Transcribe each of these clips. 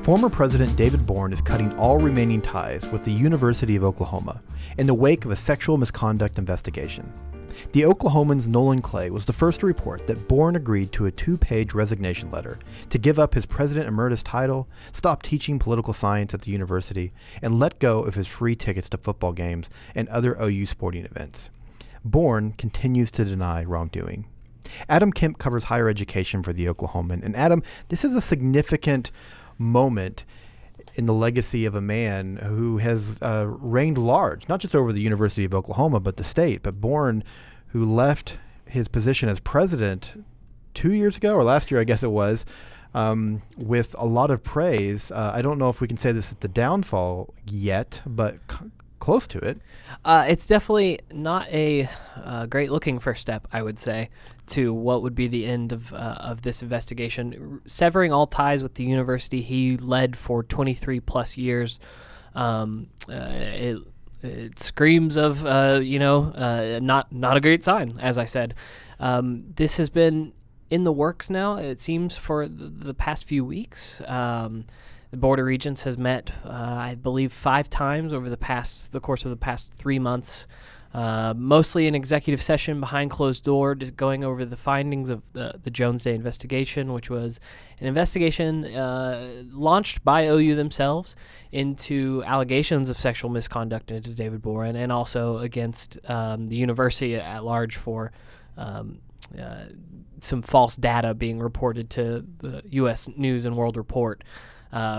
Former President David Boren is cutting all remaining ties with the University of Oklahoma in the wake of a sexual misconduct investigation. The Oklahoman's Nolan Clay was the first to report that Boren agreed to a 2-page resignation letter to give up his President Emeritus title, stop teaching political science at the university, and let go of his free tickets to football games and other OU sporting events. Boren continues to deny wrongdoing. Adam Kemp covers higher education for the Oklahoman. And Adam, this is a significant moment in the legacy of a man who has reigned large, not just over the University of Oklahoma, but the state. But Boren, who left his position as president 2 years ago, or last year, I guess it was, with a lot of praise. I don't know if we can say this is the downfall yet, but close to it. It's definitely not a great looking first step, I would say, to what would be the end of this investigation. Severing all ties with the university he led for 23 plus years. It screams of, not a great sign, as I said. This has been in the works now, it seems, for the past few weeks. The Board of Regents has met, I believe, 5 times over the course of the past 3 months, mostly an executive session behind closed door, going over the findings of the Jones Day investigation, which was an investigation launched by OU themselves into allegations of sexual misconduct into David Boren, and also against the university at large for some false data being reported to the U.S. News and World Report.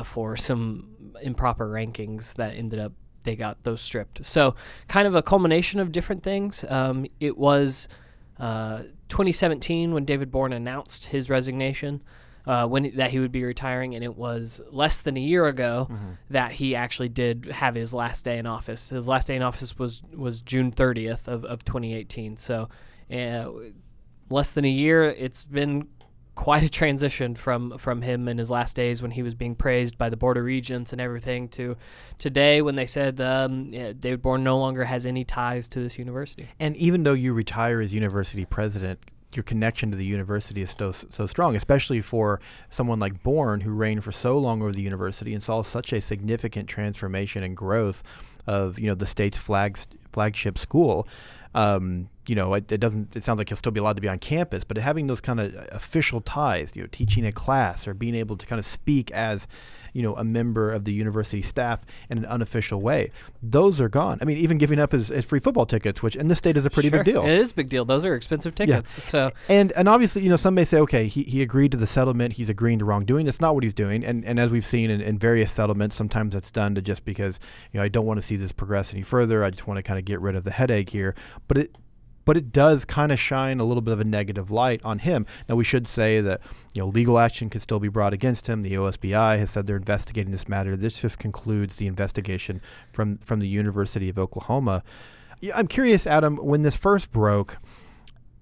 For some improper rankings that ended up, they got those stripped. So kind of a culmination of different things. It was 2017 when David Boren announced his resignation, that he would be retiring, and it was less than a year ago that he actually did have his last day in office. His last day in office was June 30th of 2018. So less than a year. It's been quite a transition from him in his last days, when he was being praised by the Board of Regents and everything, to today when they said David Boren no longer has any ties to this university. And even though you retire as university president, your connection to the university is so strong, especially for someone like Boren, who reigned for so long over the university and saw such a significant transformation and growth of the state's flagship school. It sounds like he'll still be allowed to be on campus, but having those kind of official ties, teaching a class or being able to kind of speak as, a member of the university staff in an unofficial way, those are gone. I mean, even giving up his free football tickets, which in this state is a pretty big deal. It is a big deal. Those are expensive tickets. Yeah. So and obviously, some may say, okay, he agreed to the settlement. He's agreeing to wrongdoing. That's not what he's doing. And as we've seen in various settlements, sometimes that's done to just because, I don't want to see this progress any further. I just want to kind of get rid of the headache here. But it does kind of shine a little bit of a negative light on him. Now, we should say that legal action could still be brought against him. The OSBI has said they're investigating this matter. This just concludes the investigation from the University of Oklahoma. I'm curious, Adam, when this first broke,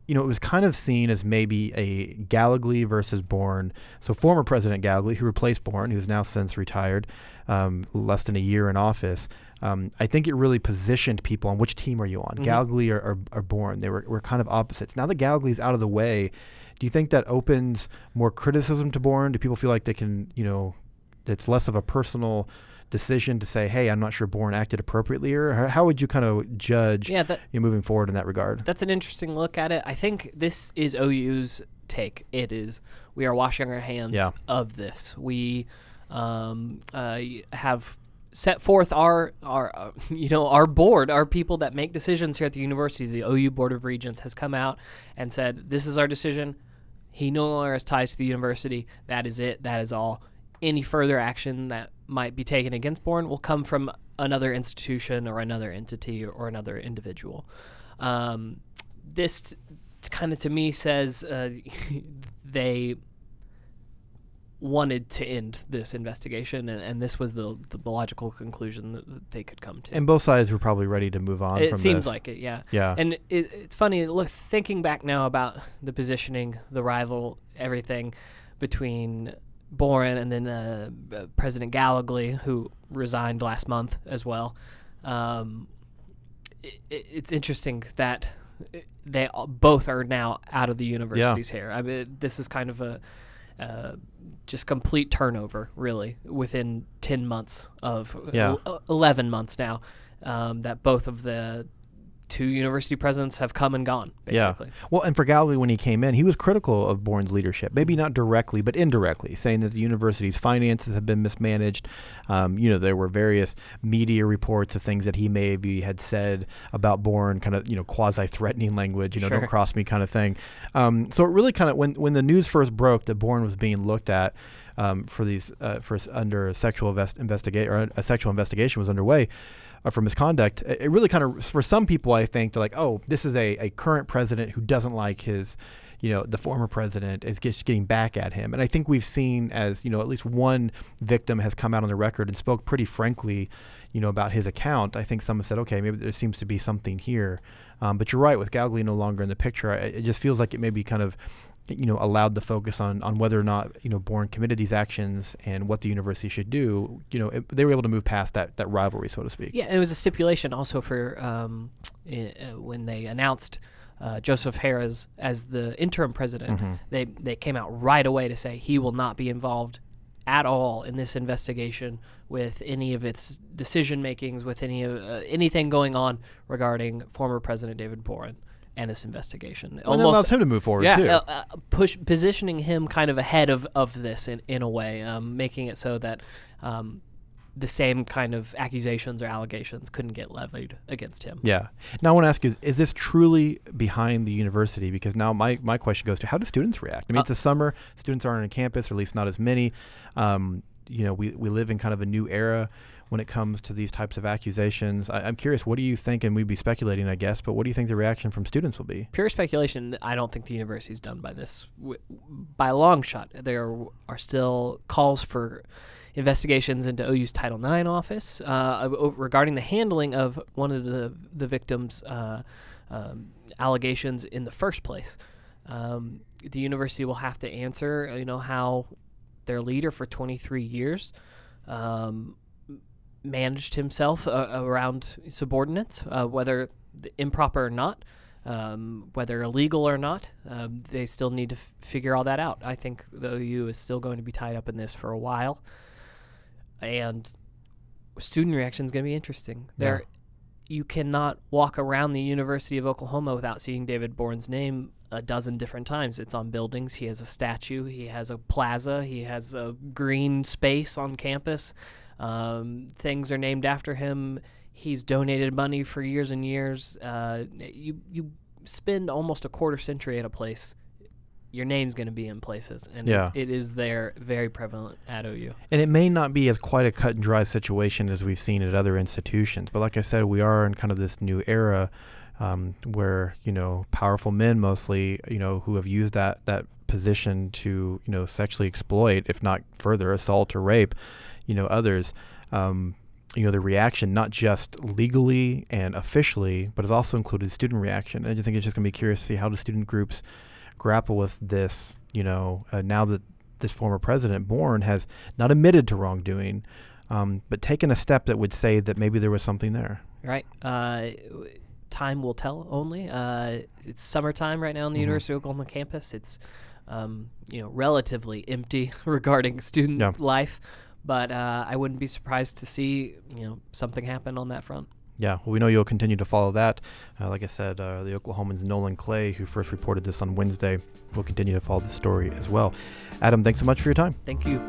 it was kind of seen as maybe a Galilee versus Boren. So former President Galilee, who replaced Boren, who's now since retired, less than a year in office, I think it really positioned people on which team are you on, Galilee or Boren. They were kind of opposites. Now that Galilee's out of the way, do you think that opens more criticism to Boren? Do people feel like they can, it's less of a personal decision to say, hey, I'm not sure Boren acted appropriately? Or how would you kind of judge moving forward in that regard? That's an interesting look at it. I think this is OU's take. It is, we are washing our hands of this. We have set forth our board, our people that make decisions here at the university. The OU Board of Regents has come out and said, this is our decision. He no longer has ties to the university. That is it. That is all. Any further action that might be taken against Boren will come from another institution or another entity or another individual. This kind of, to me, says they wanted to end this investigation, and this was the logical conclusion that they could come to. And both sides were probably ready to move on from this. It seems like it, yeah. Yeah. And it's funny, look, thinking back now about the positioning, the rival, everything between Boren and then President Galilee, who resigned last month as well. It's interesting that they both are now out of the university's hair. I mean, this is kind of just complete turnover, really, within 10 months of 11 months now, that both of the two university presidents have come and gone, basically. Yeah. Well, and for Galilee, when he came in, he was critical of Boren's leadership, maybe not directly, but indirectly, saying that the university's finances have been mismanaged. There were various media reports of things that he maybe had said about Boren, kind of, quasi-threatening language, Sure. don't cross me kind of thing. So it really kind of, when the news first broke that Boren was being looked at under a sexual investigation, or a sexual investigation was underway, for misconduct, it really kind of, for some people, I think, they're like, oh, this is a current president who doesn't like his, the former president is just getting back at him. And I think we've seen as, at least one victim has come out on the record and spoke pretty frankly, about his account. I think some have said, okay, maybe there seems to be something here. But you're right, with Galilee no longer in the picture, it just feels like it may be kind of, allowed the focus on whether or not, Boren committed these actions and what the university should do. They were able to move past that rivalry, so to speak. Yeah, and it was a stipulation also for when they announced Joseph Harris as the interim president. Mm-hmm. They came out right away to say he will not be involved at all in this investigation with any of its decision makings, with anything going on regarding former President David Boren and this investigation. Well, that allows him to move forward too. Positioning him kind of ahead of this in a way, making it so that the same kind of accusations or allegations couldn't get levied against him. Yeah. Now I want to ask you, is this truly behind the university? Because now my question goes to, how do students react? I mean, it's a summer, students aren't on campus, or at least not as many. We live in kind of a new era when it comes to these types of accusations. I'm curious, what do you think, and we'd be speculating, I guess, but what do you think the reaction from students will be? Pure speculation. I don't think the university's done by this by a long shot. There are still calls for investigations into OU's Title IX office regarding the handling of one of the victims' allegations in the first place. The university will have to answer, how their leader for 23 years managed himself around subordinates, whether improper or not, whether illegal or not. They still need to figure all that out. I think the OU is still going to be tied up in this for a while, and student reaction is going to be interesting. Yeah. You cannot walk around the University of Oklahoma without seeing David Boren's name a dozen different times. It's on buildings. He has a statue. He has a plaza. He has a green space on campus. Things are named after him. He's donated money for years and years. You spend almost a quarter century at a place, your name's going to be in places, and it is there, very prevalent at OU. And it may not be as quite a cut and dry situation as we've seen at other institutions, but like I said, we are in kind of this new era where powerful men mostly who have used that position to sexually exploit, if not further assault or rape others. The reaction, not just legally and officially, but has also included student reaction. I just think it's just going to be curious to see how the student groups grapple with this, now that this former president, Boren, has not admitted to wrongdoing, but taken a step that would say that maybe there was something there. Right. Time will tell only. It's summertime right now on the University of Oklahoma campus. It's, relatively empty regarding student life, but I wouldn't be surprised to see, something happen on that front. Yeah, well, we know you'll continue to follow that. Like I said, the Oklahoman's Nolan Clay, who first reported this on Wednesday, will continue to follow the story as well. Adam, thanks so much for your time. Thank you.